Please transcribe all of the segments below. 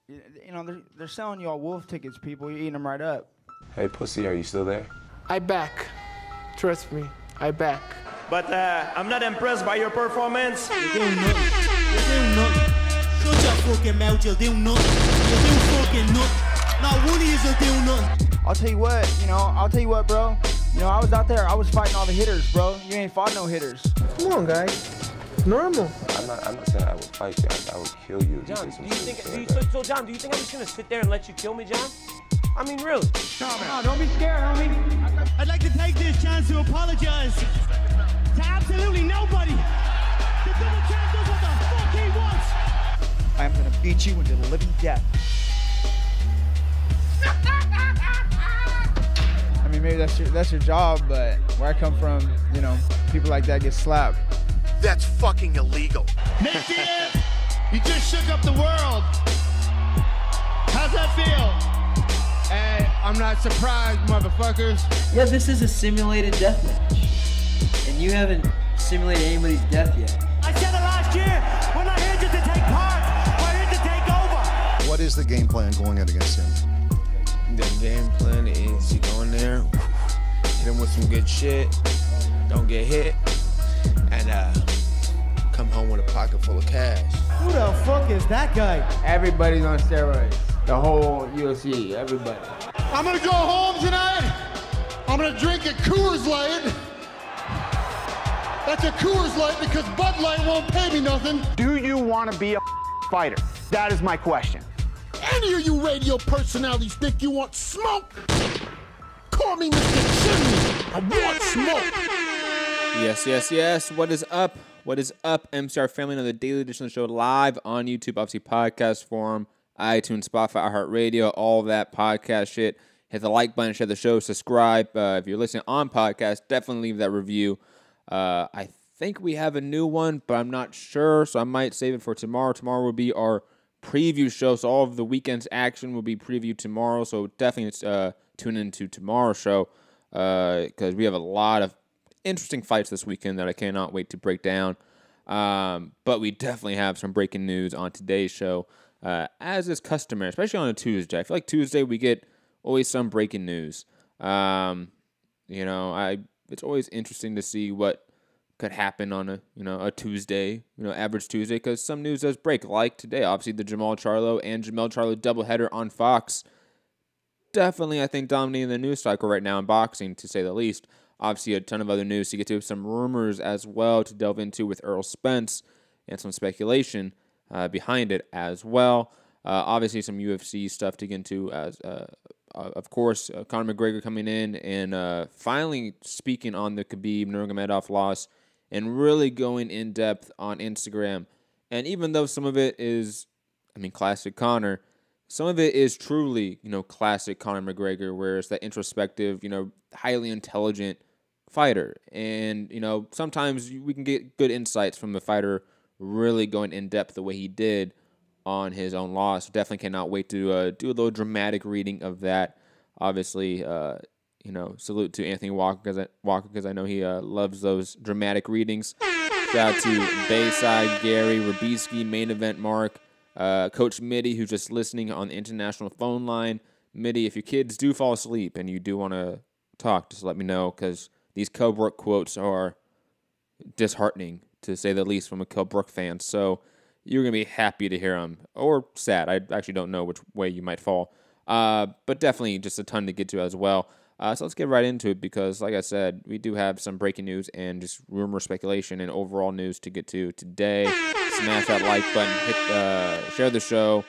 You know, they're selling y'all wolf tickets, people. You're eating them right up. Hey, pussy, are you still there? I back. Trust me, I back. But I'm not impressed by your performance. You do nothing. You do nothing. Shut your fucking mouth, you'll do nothing. You do fucking nothing. Not one of you will do nothing. I'll tell you what, bro. You know, I was out there, I was fighting all the hitters, bro. You ain't fought no hitters. Come on, guys. It's normal. I'm not saying I would fight you. I would kill you. John, do you think I'm just gonna sit there and let you kill me, John? I mean, really? No, don't be scared, homie. I'd like to take this chance to apologize to absolutely nobody. The double champ does what the fuck he wants. I'm gonna beat you into the living death. I mean, maybe that's your job, but where I come from, you know, people like that get slapped. That's fucking illegal. Nick Diaz, you just shook up the world. How's that feel? Hey, I'm not surprised, motherfuckers. Yeah, this is a simulated death match. And you haven't simulated anybody's death yet. I said it last year. We're not here just to take part. We're here to take over. What is the game plan going in against him? The game plan is you go in there, hit him with some good shit, don't get hit, and come home with a pocket full of cash. Who the fuck is that guy? Everybody's on steroids. The whole UFC, everybody. I'm gonna go home tonight. I'm gonna drink a Coors Light. That's a Coors Light because Bud Light won't pay me nothing. Do you want to be a fighter? That is my question. Any of you radio personalities think you want smoke? Call me Mr. Chimney. I want smoke. Yes. What is up? What is up, MCR family? Another daily edition of the show live on YouTube, obviously podcast form, iTunes, Spotify, iHeartRadio, all that podcast shit. Hit the like button, share the show, subscribe. If you're listening on podcast, definitely leave that review. I think we have a new one, but I'm not sure, so I might save it for tomorrow. Tomorrow will be our preview show, so all of the weekend's action will be previewed tomorrow, so definitely tune into tomorrow's show because we have a lot of interesting fights this weekend that I cannot wait to break down. But we definitely have some breaking news on today's show, as is customary, especially on a Tuesday. I feel like Tuesday we get always some breaking news. It's always interesting to see what could happen on a Tuesday, average Tuesday, because some news does break. Like today, obviously the Jermall Charlo and Jermell Charlo doubleheader on Fox. Definitely, I think, dominating the news cycle right now in boxing, to say the least. Obviously, a ton of other news to get to, some rumors as well to delve into with Errol Spence, and some speculation behind it as well. Obviously, some UFC stuff to get into, as of course, Conor McGregor coming in and finally speaking on the Khabib Nurmagomedov loss and really going in depth on Instagram. And even though some of it is, classic Conor, some of it is truly, classic Conor McGregor, where it's that introspective, highly intelligent fighter. And, sometimes we can get good insights from the fighter really going in depth the way he did on his own loss. Definitely cannot wait to do a little dramatic reading of that. Obviously, salute to Anthony Walker because I know he loves those dramatic readings. Shout out to Bayside, Gary, Rabisky, Main Event Mark, Coach Mitty, who's just listening on the international phone line. Mitty, if your kids do fall asleep and you do want to talk, just let me know, because these Kell Brook quotes are disheartening, to say the least, from a Kell Brook fan. So you're going to be happy to hear them, or sad. I actually don't know which way you might fall. But definitely just a ton to get to as well. So let's get right into it because, like I said, we do have some breaking news and just rumor, speculation, and overall news to get to today. Smash that like button, share the show,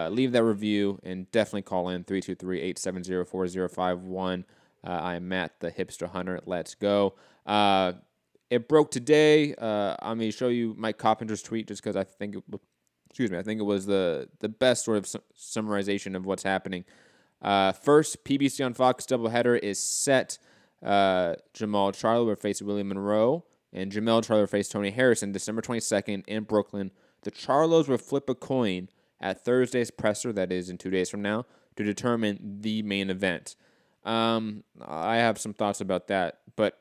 leave that review, and definitely call in 323-870-4051. I am Matt, the Hipster Hunter. Let's go. It broke today. I'm going to show you Mike Coppinger's tweet just because I think it was the best sort of summarization of what's happening. First, PBC on Fox doubleheader is set. Jermall Charlo will face Willie Monroe, and Jermell Charlo will face Tony Harrison December 22nd in Brooklyn. The Charlos will flip a coin at Thursday's presser, that is in 2 days from now, to determine the main event. I have some thoughts about that, but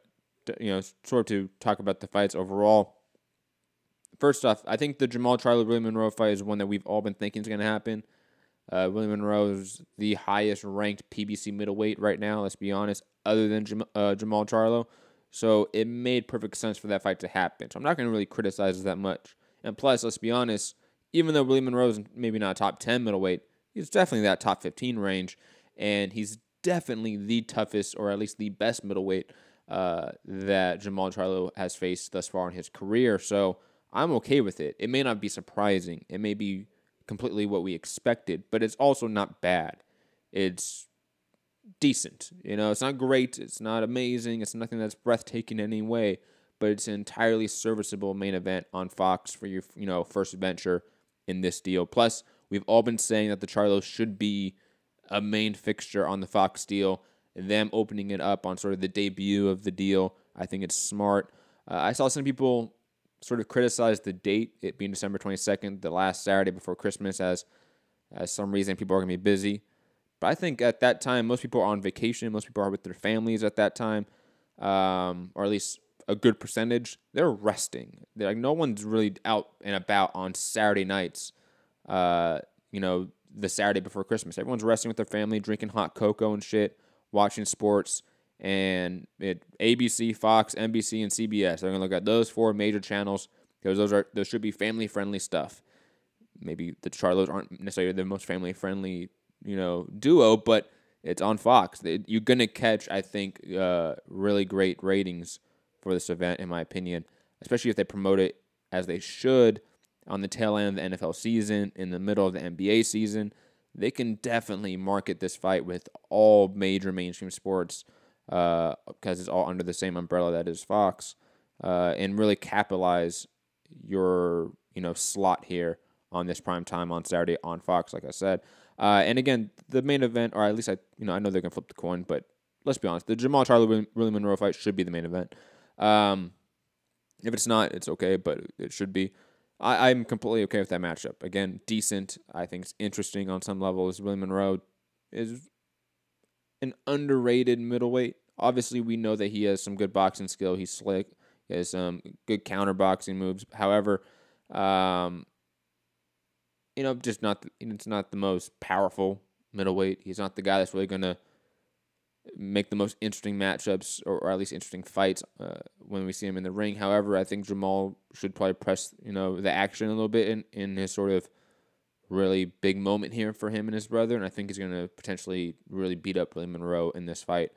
sort of to talk about the fights overall. First off, I think the Jermall Charlo Willie Monroe fight is one that we've all been thinking is going to happen. Willie Monroe is the highest ranked PBC middleweight right now, let's be honest, other than Jermall Charlo. So it made perfect sense for that fight to happen. So I'm not going to really criticize it that much. And plus, let's be honest, even though Willie Monroe is maybe not a top 10 middleweight, he's definitely that top 15 range. And he's definitely the toughest, or at least the best middleweight that Jermall Charlo has faced thus far in his career. So I'm okay with it. It may not be surprising. It may be completely what we expected, but it's also not bad. It's decent. It's not great. It's not amazing. It's nothing that's breathtaking in any way, but it's an entirely serviceable main event on Fox for your, first venture in this deal. Plus, we've all been saying that the Charlos should be a main fixture on the Fox deal. Them opening it up on sort of the debut of the deal, I think it's smart. I saw some people sort of criticize the date, it being December 22nd, the last Saturday before Christmas, as some reason people are going to be busy. But I think at that time, most people are on vacation. Most people are with their families at that time, or at least a good percentage. They're resting. No one's really out and about on Saturday nights, the Saturday before Christmas. Everyone's resting with their family, drinking hot cocoa and shit, watching sports. And ABC, Fox, NBC, and CBS. They're going to look at those 4 major channels because those should be family-friendly stuff. Maybe the Charlos aren't necessarily the most family-friendly, duo, but it's on Fox. You're going to catch, I think, really great ratings for this event, in my opinion, especially if they promote it as they should on the tail end of the NFL season, in the middle of the NBA season. They can definitely market this fight with all major mainstream sports because it's all under the same umbrella that is Fox, and really capitalize your slot here on this prime time on Saturday on Fox, like I said. And again, the main event, or at least I know they're gonna flip the coin, but let's be honest, the Jermall Charlo Willie Monroe fight should be the main event. If it's not, it's okay, but it should be. I'm completely okay with that matchup. Again, decent. I think it's interesting on some levels. Willie Monroe is an underrated middleweight. Obviously, we know that he has some good boxing skill. He's slick. He has some good counter boxing moves. However, just not. It's not the most powerful middleweight. He's not the guy that's really gonna make the most interesting matchups, or at least interesting fights when we see him in the ring. However, I think Jermall should probably press the action a little bit in his sort of really big moment here for him and his brother, and I think he's going to potentially really beat up Willie Monroe in this fight,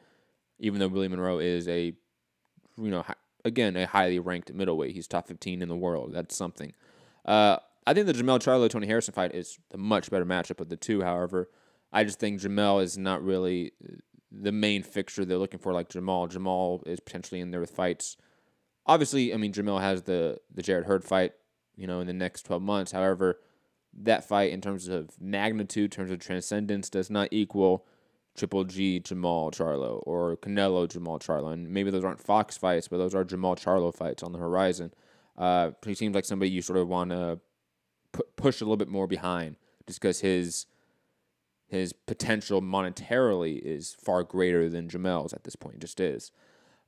even though Willie Monroe is a highly ranked middleweight. He's top 15 in the world. That's something. I think the Jermell Charlo-Tony Harrison fight is the much better matchup of the two. However, I just think Jermell is not really the main fixture they're looking for like Jermall. Jermall is potentially in there with fights. Obviously, Jermell has the Jarrett Hurd fight, in the next 12 months. However, that fight in terms of magnitude, in terms of transcendence, does not equal Triple G Jermall Charlo or Canelo Jermall Charlo. And maybe those aren't Fox fights, but those are Jermall Charlo fights on the horizon. He seems like somebody you sort of want to push a little bit more behind, just because his potential monetarily is far greater than Jermell's at this point. It just is.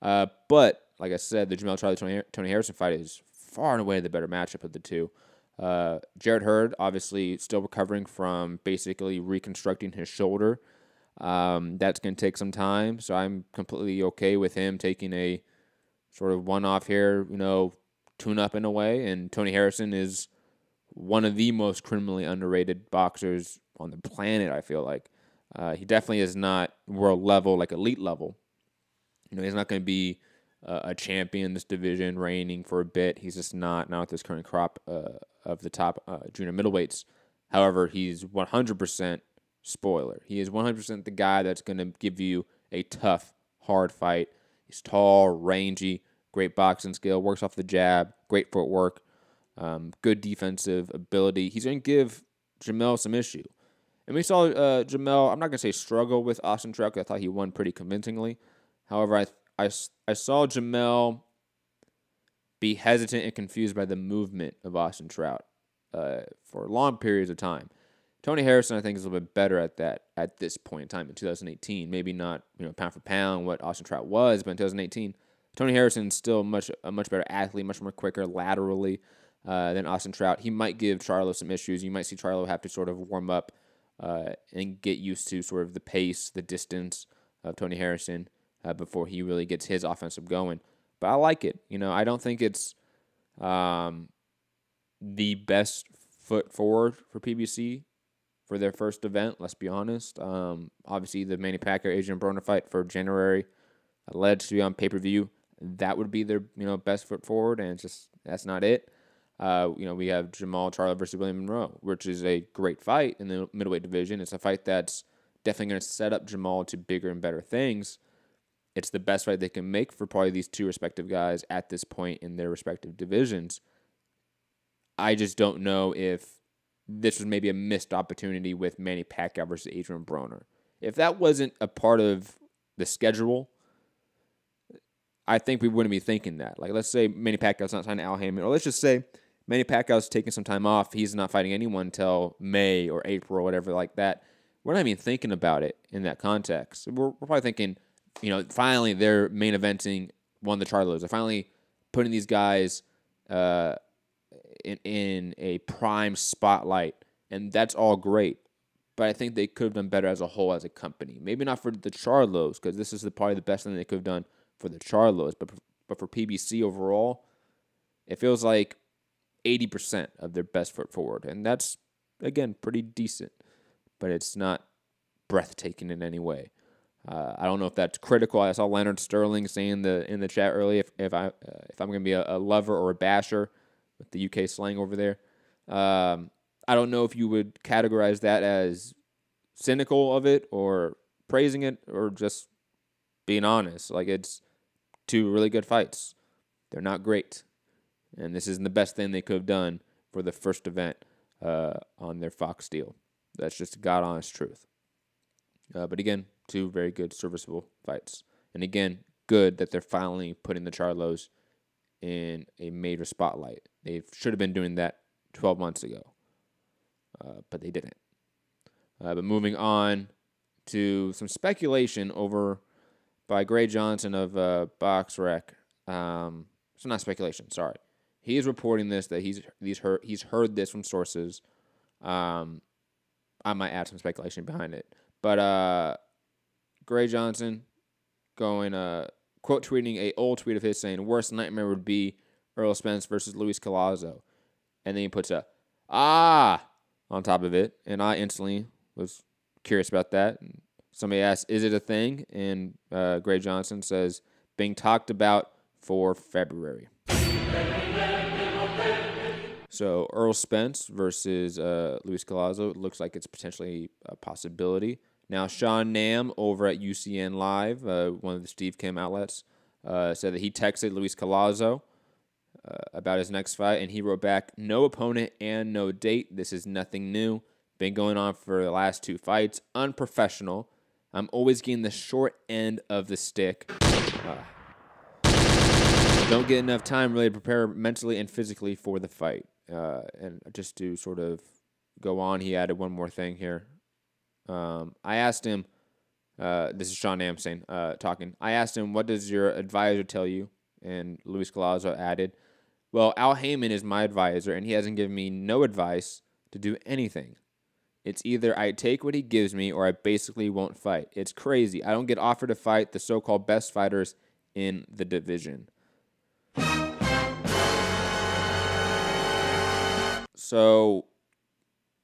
But, like I said, the Jermell Charlo-Tony Harrison fight is far and away the better matchup of the two. Jarrett Hurd, obviously, still recovering from basically reconstructing his shoulder. That's going to take some time, so I'm completely okay with him taking a sort of one-off here, tune-up in a way. And Tony Harrison is one of the most criminally underrated boxers on the planet, I feel like. He definitely is not world level, like elite level. He's not going to be a champion in this division, reigning for a bit. He's just not with this current crop of the top junior middleweights. However, he's 100% spoiler. He is 100% the guy that's going to give you a tough, hard fight. He's tall, rangy, great boxing skill, works off the jab, great footwork, good defensive ability. He's going to give Jermell some issue. And we saw Jermell, I'm not going to say struggle with Austin Trout, because I thought he won pretty convincingly. However, I saw Jermell be hesitant and confused by the movement of Austin Trout for long periods of time. Tony Harrison, I think, is a little bit better at that at this point in time in 2018. Maybe not pound for pound what Austin Trout was, but in 2018, Tony Harrison is still a much better athlete, much more quicker laterally than Austin Trout. He might give Charlo some issues. You might see Charlo have to sort of warm up and get used to sort of the pace, the distance of Tony Harrison before he really gets his offensive going. But I like it. I don't think it's the best foot forward for PBC for their first event, let's be honest. Obviously, the Manny Pacquiao-Adrian Broner fight for January alleged to be on pay-per-view. That would be their best foot forward, and that's not it. We have Jermall Charlo versus Willie Monroe, which is a great fight in the middleweight division. It's a fight that's definitely going to set up Jermall to bigger and better things. It's the best fight they can make for probably these two respective guys at this point in their respective divisions. I just don't know if this was maybe a missed opportunity with Manny Pacquiao versus Adrian Broner. If that wasn't a part of the schedule, I think we wouldn't be thinking that. Like, let's say Manny Pacquiao's not signed to Al Haymon, or let's just say Manny Pacquiao's taking some time off. He's not fighting anyone until May or April or whatever like that. We're not even thinking about it in that context. We're probably thinking, finally they're main eventing one of the Charlos. They're finally putting these guys in a prime spotlight, and that's all great. But I think they could have done better as a whole, as a company. Maybe not for the Charlos, because this is probably the best thing they could have done for the Charlos. But for PBC overall, it feels like 80% of their best foot forward. And that's, again, pretty decent. But it's not breathtaking in any way. I don't know if that's critical. I saw Leonard Sterling saying in the chat earlier if I'm going to be a lover or a basher with the UK slang over there. I don't know if you would categorize that as cynical of it or praising it or just being honest. Like, it's two really good fights. They're not great. And this isn't the best thing they could have done for the first event on their Fox deal. That's just God-honest truth. But again, two very good, serviceable fights. And again, good that they're finally putting the Charlos in a major spotlight. They should have been doing that 12 months ago. But they didn't. But moving on to some speculation over by Gray Johnson of BoxRec. So not speculation, sorry. He is reporting this, that he's heard this from sources. I might add some speculation behind it. But Gray Johnson quote tweeting a old tweet of his saying, worst nightmare would be Errol Spence versus Luis Collazo. And then he puts a on top of it. And I instantly was curious about that. And somebody asked, is it a thing? And Gray Johnson says, being talked about for February. So Errol Spence versus Luis Collazo looks like it's potentially a possibility. Now, Sean Nam over at UCN Live, one of the Steve Kim outlets, said that he texted Luis Collazo about his next fight, and he wrote back, no opponent and no date. This is nothing new. Been going on for the last two fights. Unprofessional. I'm always getting the short end of the stick. Don't get enough time really to prepare mentally and physically for the fight. And just to sort of go on, he added one more thing here. I asked him, this is Sean Nam talking. I asked him, what does your advisor tell you? And Luis Collazo added, well, Al Haymon is my advisor, and he hasn't given me no advice to do anything. It's either I take what he gives me or I basically won't fight. It's crazy. I don't get offered to fight the so-called best fighters in the division. So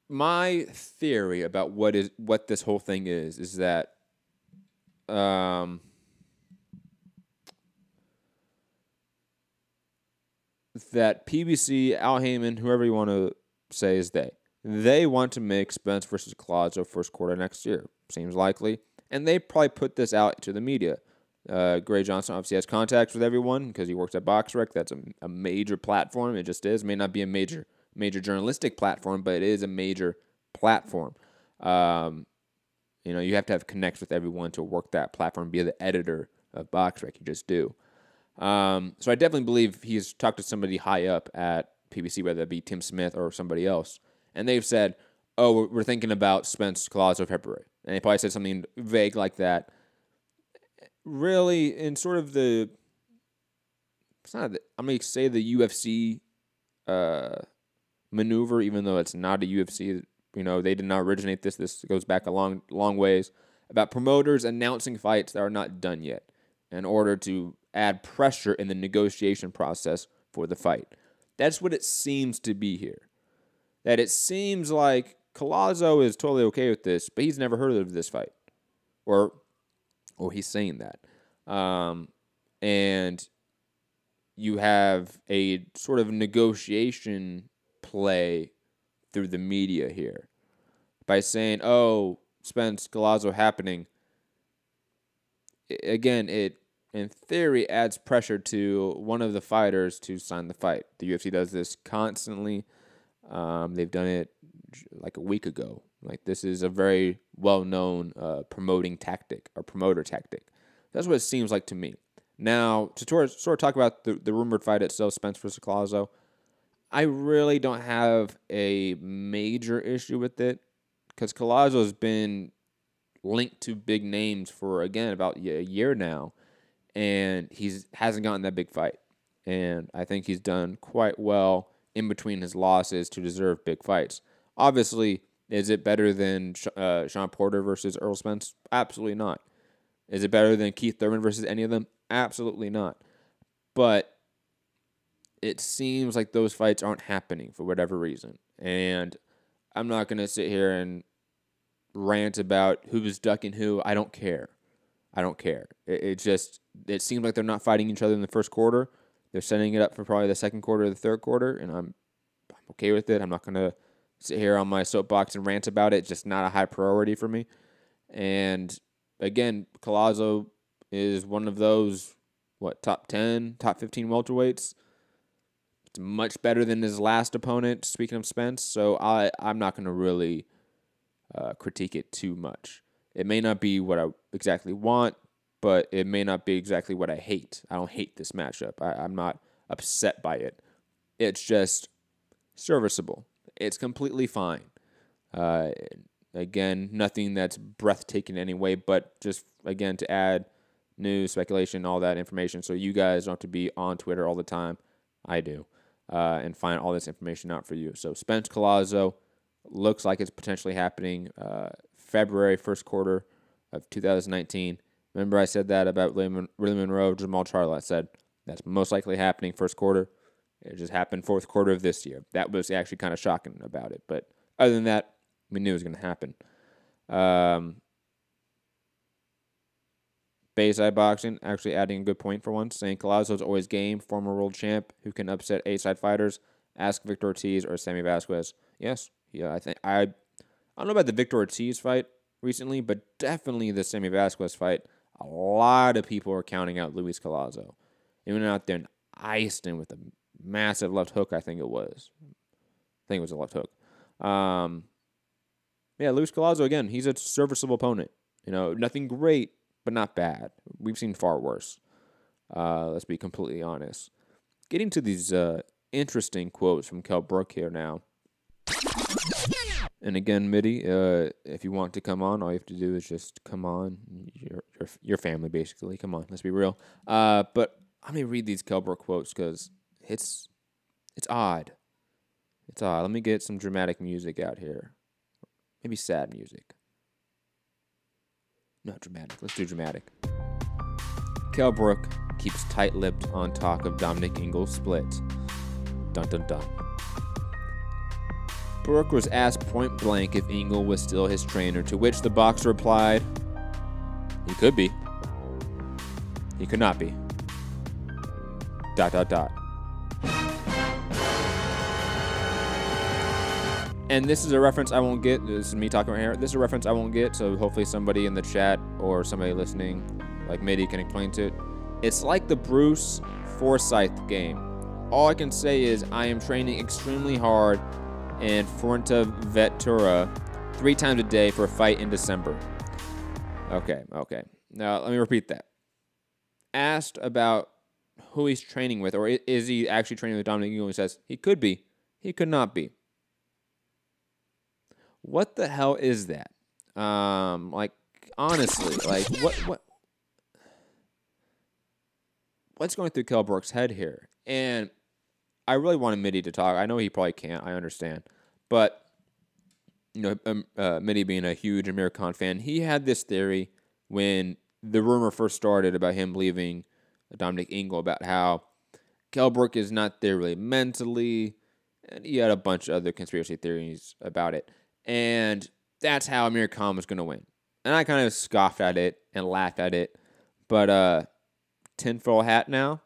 my theory about what this whole thing is that that PBC, Al Haymon, whoever you want to say is they want to make Spence versus Collazo first quarter next year. Seems likely. And they probably put this out to the media. Gray Johnson obviously has contacts with everyone because he works at BoxRec. That's a major platform. It just is. It may not be a major journalistic platform, but it is a major platform. You have to have connects with everyone to work that platform, be the editor of BoxRec. You just do. So I definitely believe he's talked to somebody high up at PBC, whether it be Tim Smith or somebody else, and they've said, oh, we're thinking about Spence Collazo February. And they probably said something vague like that. Really, in sort of I'm going to say the UFC maneuver, even though it's not a UFC they did not originate this. This goes back a long ways, about promoters announcing fights that are not done yet in order to add pressure in the negotiation process for the fight. That's what it seems to be here. That it seems like Collazo is totally okay with this, but he's never heard of this fight. Or he's saying that. And you have a sort of negotiation play through the media here by saying, oh, Spence Collazo happening. Again, it in theory adds pressure to one of the fighters to sign the fight. The UFC does this constantly. They've done it like a week ago. Like, this is a very well-known promoting tactic or promoter tactic. That's what it seems like to me. Now, to sort of talk about the rumored fight itself, Spence versus Collazo, I really don't have a major issue with it because Collazo has been linked to big names for, again, about a year now, and hasn't gotten that big fight. And I think he's done quite well in between his losses to deserve big fights. Obviously, is it better than Sean Porter versus Earl Spence? Absolutely not. Is it better than Keith Thurman versus any of them? Absolutely not. But it seems like those fights aren't happening for whatever reason. And I'm not going to sit here and rant about who's ducking who. I don't care. It seems like they're not fighting each other in the first quarter. They're setting it up for probably the second quarter or the third quarter, and I'm okay with it. I'm not going to sit here on my soapbox and rant about it. It's just not a high priority for me. And again, Collazo is one of those, top 10, top 15 welterweights. It's much better than his last opponent, speaking of Spence, so I'm not going to really critique it too much. It may not be what I exactly want, but it may not be exactly what I hate. I don't hate this matchup. I'm not upset by it. It's just serviceable. It's completely fine. Again, nothing that's breathtaking anyway, but just, again, to add news, speculation, all that information, so you guys don't have to be on Twitter all the time. I do. And find all this information out for you. So Spence Collazo looks like it's potentially happening February, first quarter of 2019. Remember I said that about Willie Monroe, Jermall Charlo. I said that's most likely happening first quarter. It just happened fourth quarter of this year. That was actually kind of shocking about it. But other than that, we knew it was going to happen. Bayside Boxing actually adding a good point for once, saying Collazo's always game, former world champ who can upset A-side fighters. Ask Victor Ortiz or Sammy Vasquez. Yes, yeah, I don't know about the Victor Ortiz fight recently, but definitely the Sammy Vasquez fight. A lot of people are counting out Luis Collazo. He went out there and iced him with a massive left hook, I think it was. I think it was a left hook. Luis Collazo, again, he's a serviceable opponent. Nothing great, but not bad. We've seen far worse. Let's be completely honest. Getting to these interesting quotes from Kell Brook here now. And again, Mitty, if you want to come on, all you have to do is just come on. Your family, basically. Come on, let's be real. But let me read these Kell Brook quotes because it's odd. It's odd. Let me get some dramatic music out here. Maybe sad music. No, dramatic. Let's do dramatic. Kell Brook keeps tight-lipped on talk of Dominic Ingles' split. Dun dun dun. Brook was asked point blank if Ingle was still his trainer, to which the boxer replied, "He could be. He could not be. ... And this is a reference I won't get. This is me talking right here. This is a reference I won't get, so hopefully somebody in the chat or somebody listening, like Mitty, can explain to it. It's like the Bruce Forsyth game. All I can say is I am training extremely hard in Fuerteventura 3 times a day for a fight in December. Okay. Now, let me repeat that. Asked about who he's training with, or is he actually training with Dominic Ingle, he says he could be. He could not be. What the hell is that? Honestly, what's going through Kell Brook's head here? And I really wanted Mitty to talk. I know he probably can't. I understand. But Mitty being a huge Amir Khan fan, he had this theory when the rumor first started about him leaving Dominic Ingle about how Kell Brook is not there really mentally, and he had a bunch of other conspiracy theories about it. And that's how Amir Khan was going to win. And I kind of scoffed at it and laughed at it. But tinfoil hat now,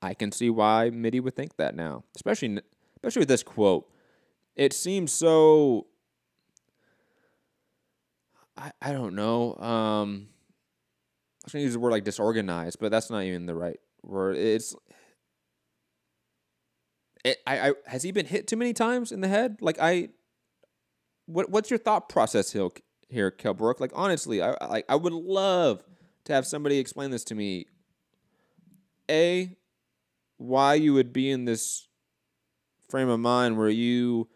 I can see why Mitty would think that now, especially with this quote. It seems so, I don't know. I was going to use the word like disorganized, but that's not even the right word. Has he been hit too many times in the head? Like what's your thought process here, Kell Brook? Like honestly, I would love to have somebody explain this to me. Why you would be in this frame of mind where you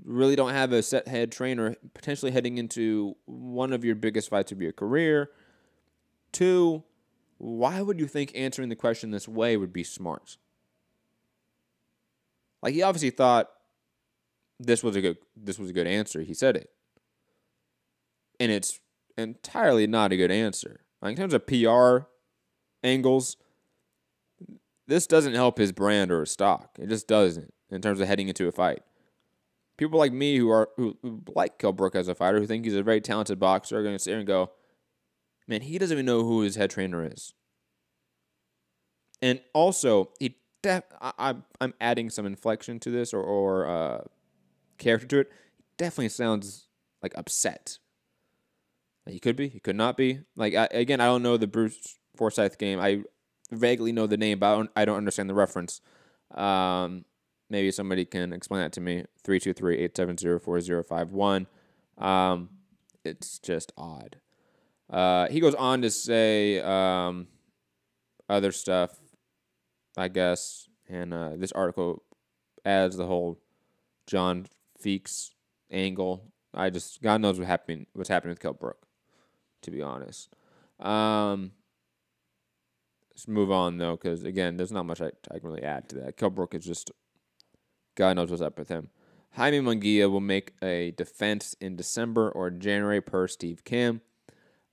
really don't have a set head trainer, potentially heading into one of your biggest fights of your career. 2, why would you think answering the question this way would be smart? Like he obviously thought this was a good answer. He said it. And it's entirely not a good answer. Like in terms of PR angles, this doesn't help his brand or his stock. It just doesn't in terms of heading into a fight. People like me who like Kell Brook as a fighter, who think he's a very talented boxer, are going to sit here and go, man, he doesn't even know who his head trainer is. And also, I'm adding some inflection to this or character to it. He definitely sounds like upset. He could be. He could not be. Like again, I don't know the Bruce Forsyth game. I vaguely know the name, but I don't understand the reference. Maybe somebody can explain that to me. 323-870-4051. It's just odd. He goes on to say other stuff, I guess, and this article adds the whole John Feeks angle. God knows what's happening with Kell Brook, to be honest. Let's move on, though, because, again, there's not much I can really add to that. Kell Brook is just, God knows what's up with him. Jaime Munguia will make a defense in December or January per Steve Kim.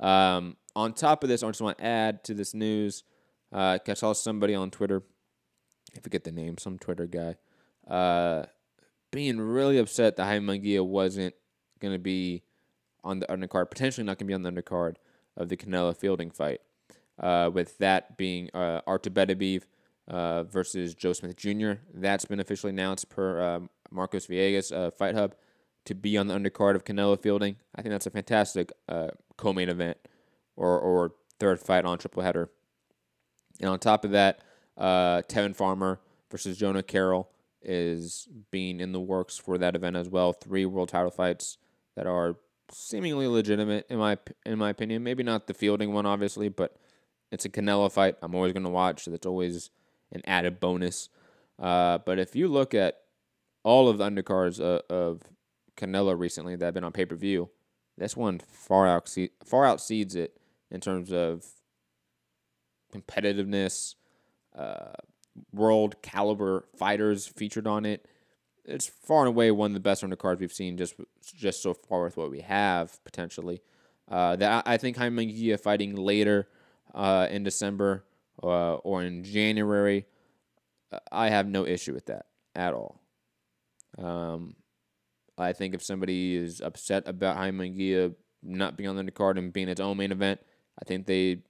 On top of this, I just want to add to this news. I saw somebody on Twitter, I forget the name, some Twitter guy, being really upset that Jaime Munguia wasn't going to be on the undercard, potentially not going to be on the undercard of the Canelo-Fielding fight. With that being Artur Beterbiev versus Joe Smith Jr. That's been officially announced per Marcos Villegas, Fight Hub, to be on the undercard of Canelo-Fielding. I think that's a fantastic co-main event or third fight on triple header. And on top of that, Tevin Farmer versus Jonah Carroll is being in the works for that event as well. 3 world title fights that are seemingly legitimate in my opinion. Maybe not the Fielding one, obviously, but it's a Canelo fight I'm always going to watch. So that's always an added bonus. But if you look at all of the undercards of Canelo recently that have been on pay-per-view, this one far outseeds it in terms of competitiveness, world caliber fighters featured on it. It's far and away one of the best undercards we've seen just so far with what we have potentially. That I think Jaime Munguia fighting later in December or in January, I have no issue with that at all. I think if somebody is upset about Jaime Munguia not being on the undercard and being its own main event, I think they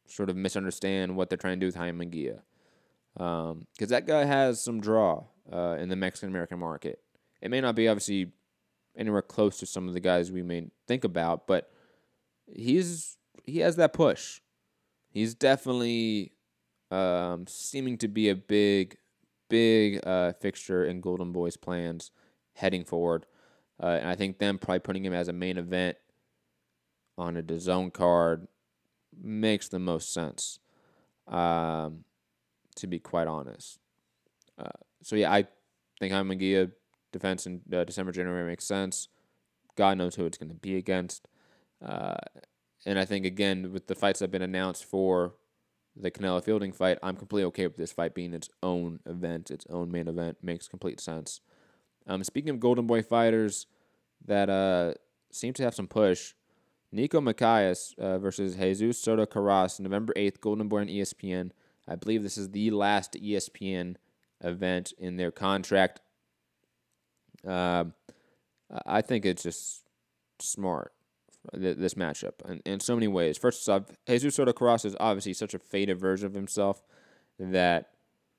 sort of misunderstand what they're trying to do with Jaime Munguia. Because that guy has some draw in the Mexican-American market. It may not be obviously anywhere close to some of the guys we may think about, but he has that push. He's definitely seeming to be a big fixture in Golden Boy's plans heading forward. And I think them probably putting him as a main event on a DAZN card makes the most sense, to be quite honest. So, yeah, I think Jaime Munguia defense in December, January makes sense. God knows who it's going to be against. And I think, again, with the fights that have been announced for the Canelo-Fielding fight, I'm completely okay with this fight being its own event, its own main event. Makes complete sense. Speaking of Golden Boy fighters, that seem to have some push. Nico Macias versus Jesus Soto Carras, November 8th, Golden Boy on ESPN. I believe this is the last ESPN event in their contract. I think it's just smart, this matchup, in so many ways. First off, Jesus Soto Carras is obviously such a faded version of himself that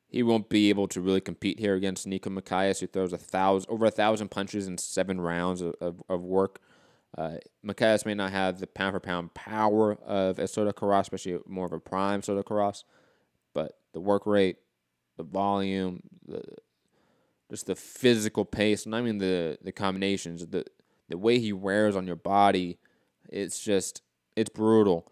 he won't be able to really compete here against Nico Macias, who throws over 1,000 punches in 7 rounds of work. Macias may not have the pound-for-pound power of a Soto Carras, especially more of a prime Soto Carras, but the work rate, the volume, just the physical pace, and I mean the combinations, the way he wears on your body, it's brutal.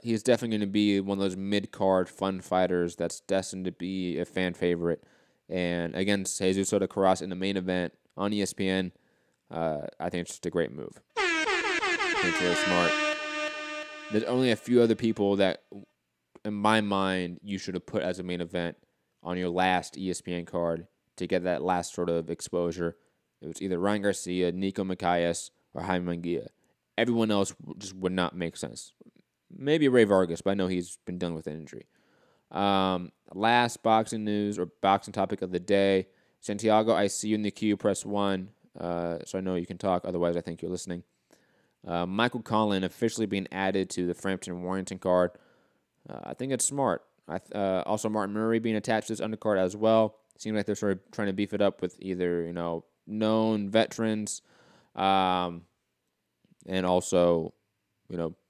He's definitely going to be one of those mid-card fun fighters that's destined to be a fan favorite. And against Jesus Soto Carras in the main event on ESPN, I think it's just a great move. I think it's really smart. There's only a few other people that, in my mind, you should have put as a main event on your last ESPN card to get that last sort of exposure. It was either Ryan Garcia, Nico Macias, or Jaime Munguia. Everyone else just would not make sense. Maybe Ray Vargas, but I know he's been dealing with an injury. Last boxing news or boxing topic of the day. Santiago, I see you in the queue. Press 1. So I know you can talk. Otherwise, I think you're listening. Michael Conlan officially being added to the Frampton-Warrington card. I think it's smart. Also, Martin Murray being attached to this undercard as well. Seems like they're sort of trying to beef it up with either, known veterans, and also,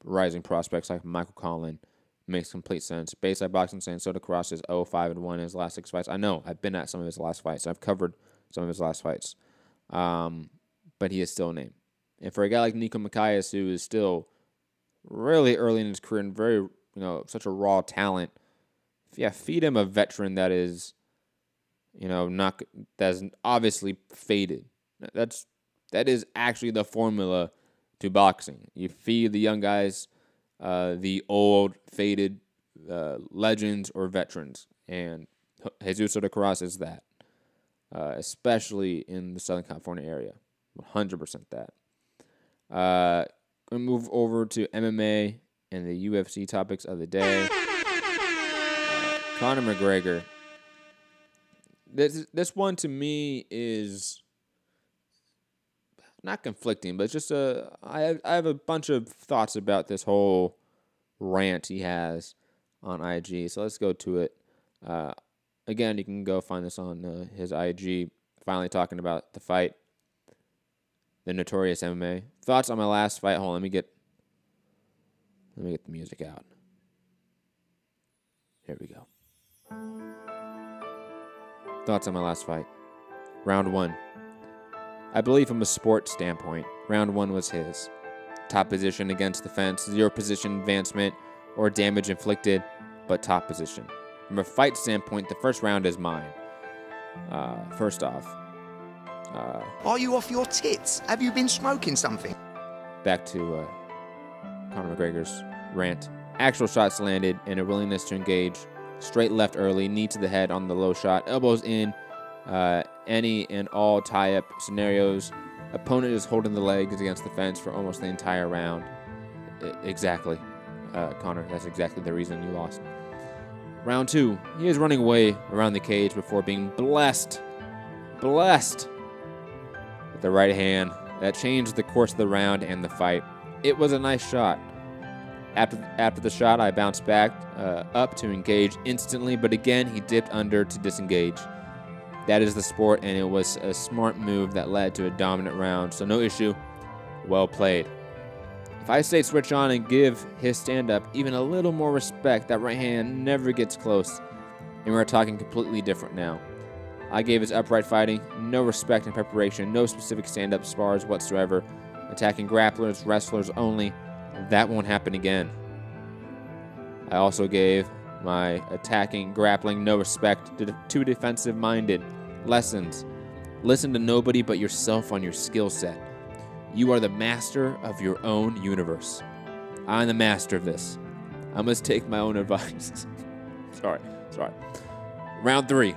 rising prospects like Michael Conlan. Makes complete sense. Bayside Boxing saying Soto Carras is 0-5-1 in his last 6 fights. I know. I've been at some of his last fights. I've covered some of his last fights. But he is still a name. And for a guy like Nico Macias, who is still really early in his career and very, such a raw talent, feed him a veteran that is, that's obviously faded. That is actually the formula to boxing. You feed the young guys the old, faded legends or veterans. And Jesus Soto Carras is that. Especially in the Southern California area. 100% that. Going to move over to MMA and the UFC topics of the day. Conor McGregor. This one to me is not conflicting, but just I have a bunch of thoughts about this whole rant he has on IG. So let's go to it. Again, you can go find this on his IG. Finally talking about the fight, the Notorious MMA. Thoughts on my last fight. Hold on, let me get the music out. Here we go. Thoughts on my last fight. Round 1. I believe from a sports standpoint, round 1 was his. Top position against the fence, 0 position advancement or damage inflicted, but top position. From a fight standpoint, the first round is mine. First off. Are you off your tits? Have you been smoking something? Back to Conor McGregor's rant. Actual shots landed and a willingness to engage. Straight left early, knee to the head on the low shot, elbows in. Any and all tie-up scenarios. Opponent is holding the legs against the fence for almost the entire round. Exactly, Conor. That's exactly the reason you lost. Round 2, he is running away around the cage before being blessed with the right hand that changed the course of the round and the fight. It was a nice shot. After the shot, I bounced back up to engage instantly, but again, he dipped under to disengage. That is the sport, and it was a smart move that led to a dominant round, so no issue. Well played. If I say switch on and give his stand-up even a little more respect, that right hand never gets close, and we're talking completely different now. I gave his upright fighting no respect and preparation, no specific stand-up spars whatsoever, attacking grapplers, wrestlers only. That won't happen again. I also gave my attacking, grappling, no respect to defensive-minded lessons. Listen to nobody but yourself on your skill set. You are the master of your own universe. I'm the master of this. I must take my own advice. Sorry. Round 3.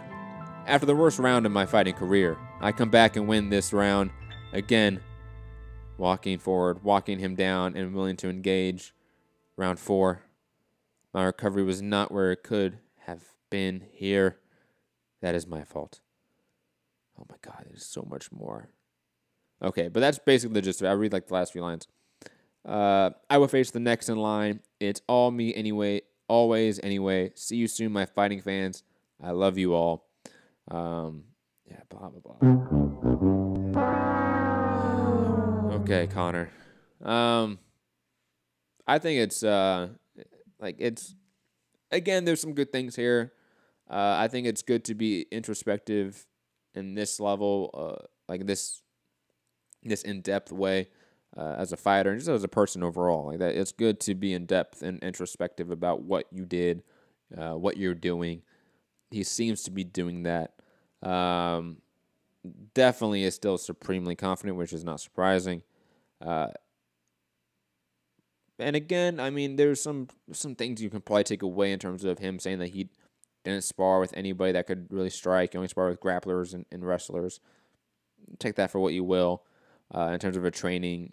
After the worst round of my fighting career, I come back and win this round. Again, walking forward, walking him down, and willing to engage. Round 4. My recovery was not where it could have been here. That is my fault. Oh my God, there's so much more. Okay, but that's basically the gist of it. I'll read like the last few lines. I will face the next in line. It's all me anyway, always anyway. See you soon, my fighting fans. I love you all. Yeah, blah, blah, blah. Okay, Conor. I think it's, again, there's some good things here. I think it's good to be introspective in this level, this in-depth way as a fighter and just as a person overall. Like that, it's good to be in-depth and introspective about what you did, what you're doing. He seems to be doing that. Definitely is still supremely confident, which is not surprising. And again, I mean, there's some things you can probably take away in terms of him saying that he didn't spar with anybody that could really strike. He only sparred with grapplers and wrestlers. Take that for what you will in terms of a training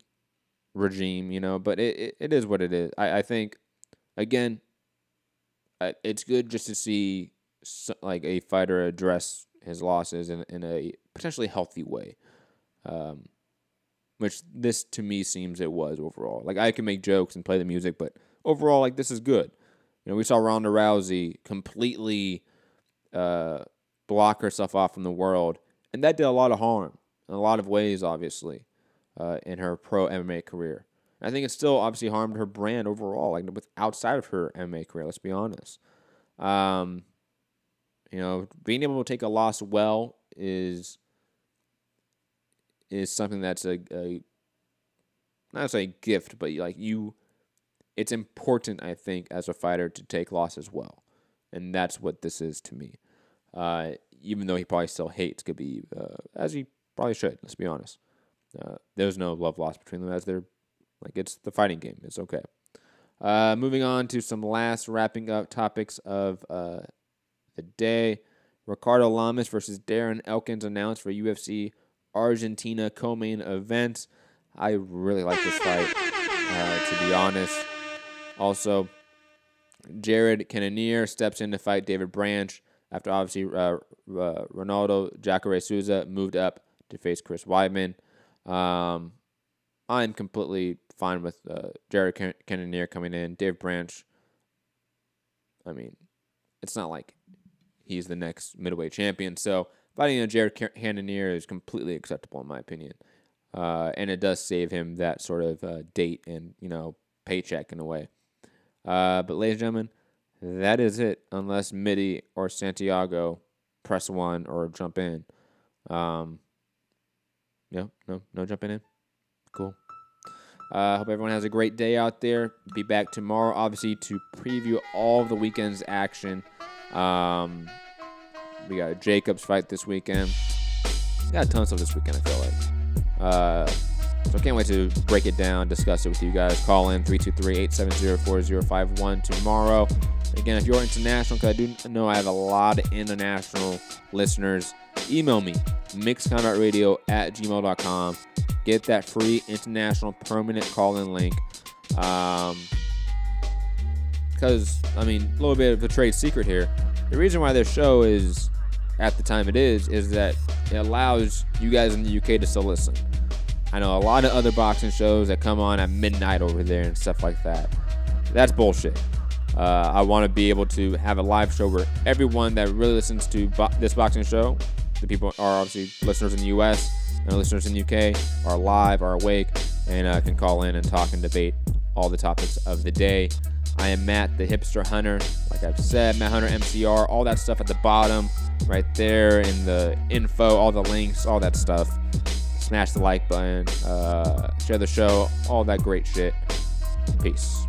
regime, you know. But it is what it is. I think, again, it's good just to see like a fighter address his losses in a potentially healthy way. Which this, to me, seems it was overall. Like, I can make jokes and play the music, but overall, like, this is good. You know, we saw Ronda Rousey completely block herself off from the world, and that did a lot of harm in a lot of ways, obviously, in her pro MMA career. And I think it still obviously harmed her brand overall, like, outside of her MMA career, let's be honest. You know, being able to take a loss well is something that's a not to say gift, but like it's important, I think, as a fighter to take losses well. And that's what this is to me. Even though he probably still hates Khabib, as he probably should, let's be honest. There's no love lost between them, as they're like, it's the fighting game. It's okay. Moving on to some last wrapping up topics of the day. Ricardo Lamas versus Darren Elkins announced for UFC Argentina co-main event. I really like this fight, to be honest. Also, Jared Cannonier steps in to fight David Branch after obviously Ronaldo Jacare Souza moved up to face Chris Weidman. I'm completely fine with Jared Cannonier coming in. David Branch, I mean, it's not like he's the next middleweight champion, so fighting Jared Cannonier is completely acceptable in my opinion. And it does save him that sort of date and, you know, paycheck in a way. But ladies and gentlemen, that is it. Unless Mitty or Santiago press one or jump in. No jumping in. Cool. Hope everyone has a great day out there. Be back tomorrow, obviously, to preview all of the weekend's action. We got a Jacobs fight this weekend. Got tons of this weekend, I feel like. So I can't wait to break it down, discuss it with you guys. Call in 323-870-4051 tomorrow. Again, if you're international, because I do know I have a lot of international listeners, email me, mixedcombatradio@gmail.com. Get that free international permanent call-in link. Because, I mean, a little bit of a trade secret here. The reason why this show is at the time it is that it allows you guys in the UK to still listen. I know a lot of other boxing shows that come on at midnight over there and stuff like that. That's bullshit. I want to be able to have a live show where everyone that really listens to this boxing show, the people are obviously listeners in the US and listeners in the UK, are live, are awake, and can call in and talk and debate all the topics of the day. I am Matt, the Hipster Hunter. Like I've said, Matt Hunter MCR, all that stuff at the bottom, right there in the info, all the links, all that stuff. Smash the like button, share the show, all that great shit. Peace.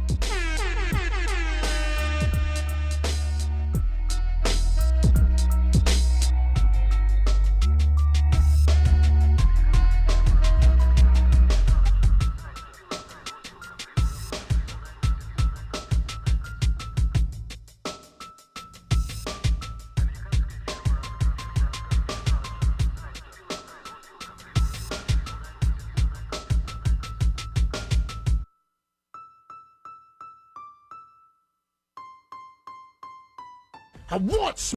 I want